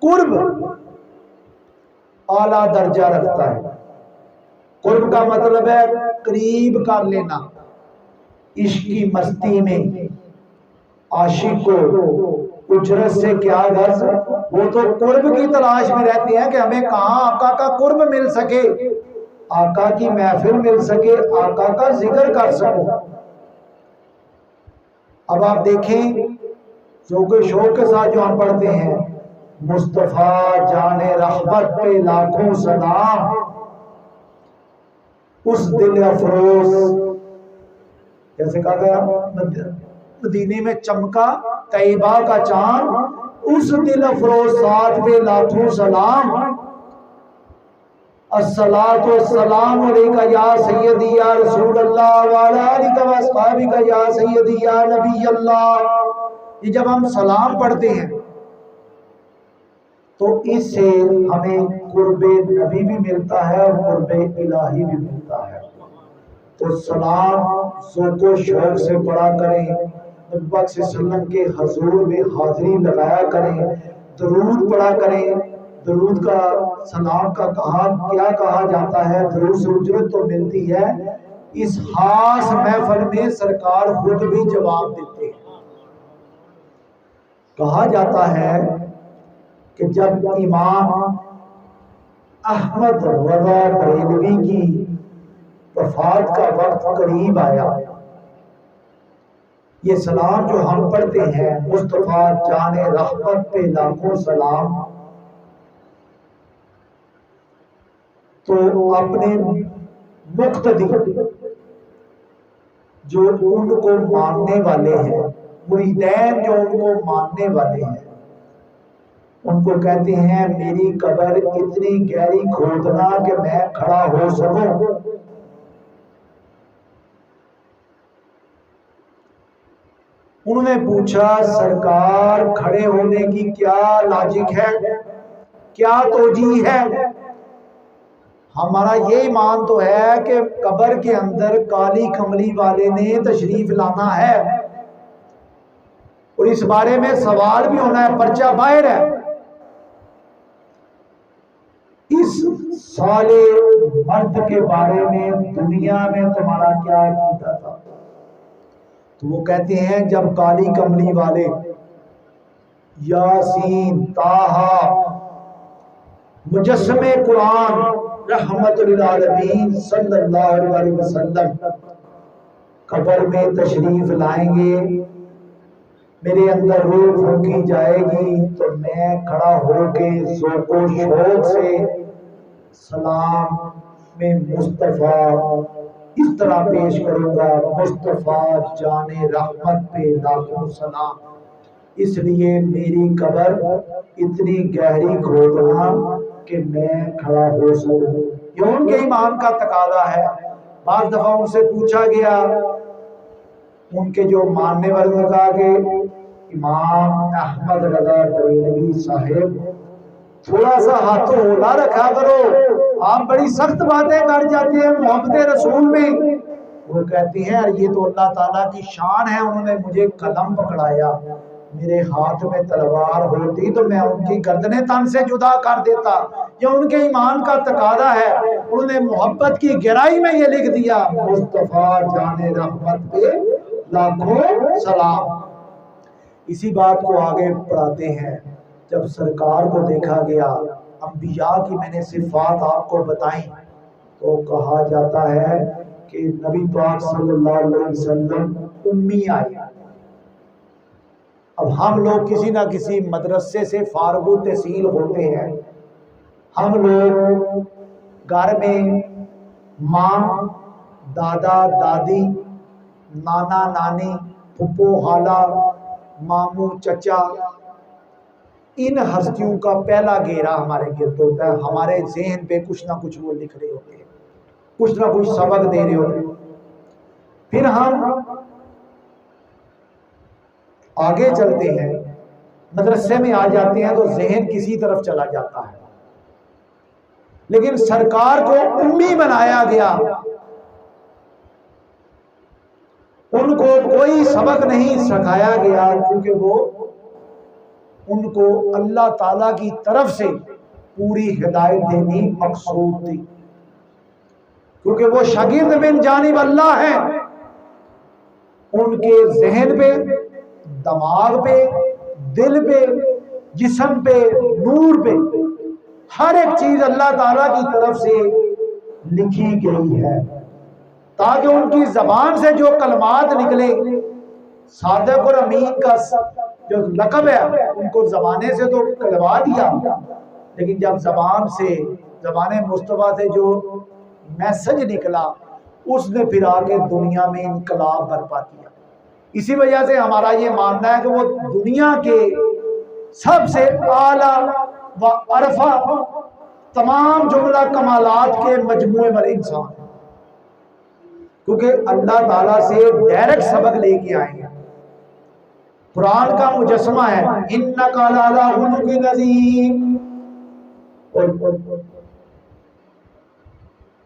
قرب اعلیٰ درجہ رکھتا ہے. قرب کا مطلب ہے قریب کر لینا. عشق کی مستی میں عاشق کو اجرت سے کیا غرض، وہ تو قرب کی تلاش میں رہتے ہیں کہ ہمیں کہاں آقا کا قرب مل سکے، آقا کی محفل مل سکے، آقا کا ذکر کر سکو. اب آپ دیکھیں ذوق و شوق کے ساتھ جو ہم پڑھتے ہیں مصطفیٰ جان رحمت پہ لاکھوں سلام، اس دل افروز، جیسے کہا گیا مدینے میں چمکا طیبہ کا چاند، اس دل افروز ذات پہ لاکھوں سلام. الصلاۃ والسلام علیک یا سیدی یا رسول اللہ وعلی آلک و اصحابک یا سیدی یا نبی اللہ. یہ جب ہم سلام پڑھتے ہیں تو اس سے ہمیں قرب نبی بھی ملتا ہے اور قرب الہی بھی ملتا ہے. تو سلام ذوق و شوق سے پڑھا کریں، نبی پاک صلی اللہ علیہ وسلم کے حضور میں حاضری لگایا کریں، درود پڑھا کریں. درود کا سلام کا کیا کہا جاتا ہے؟ درود سے اجرت تو ملتی ہے. اس خاص محفل میں سرکار خود بھی جواب دیتے ہیں. کہا جاتا ہے کہ جب امام احمد رضا بریلوی کی وفات کا وقت قریب آیا، یہ سلام جو ہم پڑھتے ہیں مصطفیٰ جان رحمت پہ لاکھوں سلام، تو اپنے مقتدی جو ان کو ماننے والے ہیں، مریدین جو ان کو ماننے والے ہیں، ان کو کہتے ہیں میری قبر اتنی گہری کھودنا کہ میں کھڑا ہو سکوں. انہوں نے پوچھا سرکار کھڑے ہونے کی کیا لاجک ہے، کیا توجیہ ہے؟ ہمارا یہ ایمان تو ہے کہ قبر کے اندر کالی کملی والے نے تشریف لانا ہے اور اس بارے میں سوال بھی ہونا ہے، پرچہ باہر ہے. اس صالح مرد کے بارے میں دنیا میں تمہارا کیا عقیدہ تھا؟ تو وہ کہتے ہیں جب کالی کملی والے یاسین طٰہٰ مجسم قرآن رحمت للعالمین صلی اللہ علیہ وسلم قبر میں تشریف لائیں گے، میرے اندر روح پھونکی جائے گی تو میں کھڑا ہو کے ذوق و شوق سے سلام میں مصطفیٰ اس طرح پیش کروں گا، مصطفیٰ جان رحمت پہ لاکھوں سلام۔ اس لیے میری قبر اتنی گہری کھودنا کہ میں کھڑا ہو سکوں، یہ ان کے ایمان کا تقاضا ہے۔ بعض دفعہ ان سے پوچھا گیا، ان کے جو ماننے والوں نے کہا کہ امام احمد رضا بریلوی صاحب تھوڑا سا ہاتھوں ہولا رکھا کرو، آپ بڑی سخت باتیں کر جاتے ہیں محبت رسول میں۔ وہ کہتی ہیں یہ تو اللہ تعالیٰ کی شان ہے، انہوں نے مجھے قلم پکڑایا، میرے ہاتھ میں تلوار ہوتی تو میں ان کی گردنیں تن سے جدا کر دیتا، یہ ان کے ایمان کا تقاضا ہے۔ انہوں نے محبت کی گہرائی میں یہ لکھ دیا، مصطفیٰ جان رحمت پہ لاکھوں سلام۔ اسی بات کو آگے پڑھاتے ہیں، جب سرکار کو دیکھا گیا، انبیاء کی میں نے صفات آپ کو بتائیں، تو کہا جاتا ہے کہ نبی پاک صلی اللہ علیہ وسلم امی آئے۔ اب ہم لوگ کسی نہ کسی مدرسے سے فارغ التحصیل ہوتے ہیں، ہم لوگ گھر میں ماں، دادا دادی، نانا نانی، پھپھو خالہ، ماموں چچا، ان ہستیوں کا پہلا گھیرا ہمارے گرد ہوتا ہے، ہمارے ذہن پہ کچھ نہ کچھ وہ لکھ رہے ہوتے ہیں، کچھ نہ کچھ سبق دے رہے ہوتے ہیں۔ پھر ہم آگے چلتے ہیں، مدرسے میں آ جاتے ہیں تو ذہن کسی طرف چلا جاتا ہے، لیکن سرکار کو امی بنایا گیا، ان کو کوئی سبق نہیں سکھایا گیا، کیونکہ وہ ان کو اللہ تعالیٰ کی طرف سے پوری ہدایت دینی مقصود تھی، کیونکہ وہ شاگرد من جانب اللہ ہیں، ان کے ذہن پہ، دماغ پہ، دل پہ، جسم پہ، نور پہ، ہر ایک چیز اللہ تعالیٰ کی طرف سے لکھی گئی ہے، تاکہ ان کی زبان سے جو کلمات نکلے، صادق اور امین کا جو لقب ہے ان کو زبانے سے تو کلوا دیا، لیکن جب زبان مصطفیٰ سے جو میسج نکلا، اس نے پھر آگے دنیا میں انقلاب برپا کیا۔ اسی وجہ سے ہمارا یہ ماننا ہے کہ وہ دنیا کے سب سے اعلیٰ و ارفع تمام جملہ کمالات کے مجموعے والے انسان ہیں، کیونکہ اللہ تعالیٰ سے ڈائریکٹ سبق لے کے آئے ہیں۔ قرآن کا مجسمہ ہے، اِنَّكَ لَعَلَىٰ خُلُقٍ عَظِيمٍ۔ اور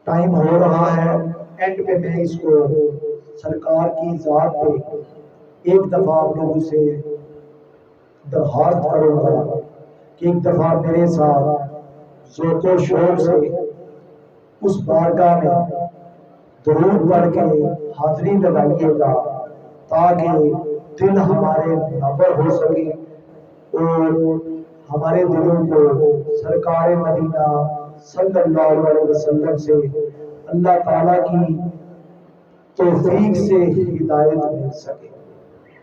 ٹائم ہو رہا ہے، اینڈ پہ میں اس کو سرکار کی ذات پہ ایک دفعہ آپ لوگوں سے درخواست کروں گا کہ ایک دفعہ میرے ساتھ ذوق و شوق سے اس بارگاہ میں درود پڑھ کے حاضری لگائیے گا، تاکہ دل ہمارے منور ہو سکے اور ہمارے دلوں کو سرکار مدینہ صلی اللہ علیہ وسلم سے اللہ تعالیٰ کی توفیق سے ہدایت مل سکے۔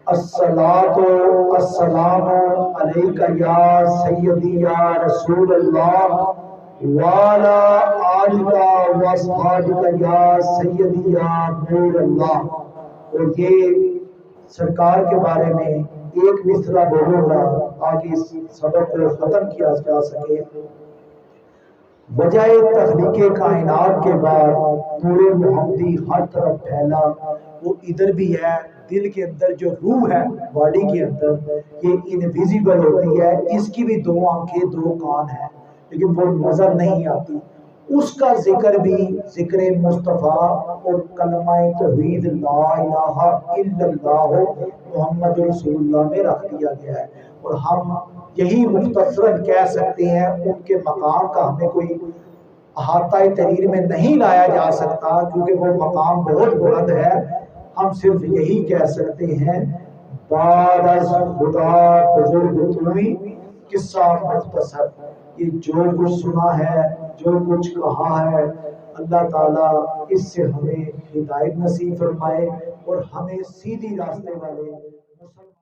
الصلاۃ والسلام علیک یا سیدی یا رسول اللہ وعلی آلک واصحابک یا سیدی یا نور اللہ۔ اور یہ سرکار کے بارے میں ایک مصرع بولوں گا تاکہ اس سبق کو ختم کیا جا سکے۔ وجہ تخلیق کائنات کے بعد نور محمدی ہر طرف پھیلا، وہ ادھر بھی ہے، دل کے اندر جو روح ہے باڈی کے اندر، یہ انویزیبل ہوتی ہے، اس کی بھی دو آنکھیں دو کان ہیں لیکن وہ نظر نہیں آتی، اس کا ذکر بھی ذکر مصطفیٰ اور کلمہ توحید لا الہ الا اللہ محمد رسول اللہ میں رکھ دیا گیا ہے، اور ہم یہی مختصراً کہہ سکتے ہیں، ان کے مقام کا ہمیں کوئی احاطہ تحریر میں نہیں لایا جا سکتا کیونکہ وہ مقام بہت بلند ہے۔ ہم صرف یہی کہہ سکتے ہیں بعد از خدا بزرگ توئی قصہ مختصر، یہ جو کچھ سنا ہے، جو کچھ کہا ہے، اللہ تعالیٰ اس سے ہمیں ہدایت نصیب فرمائے اور ہمیں سیدھی راستے والے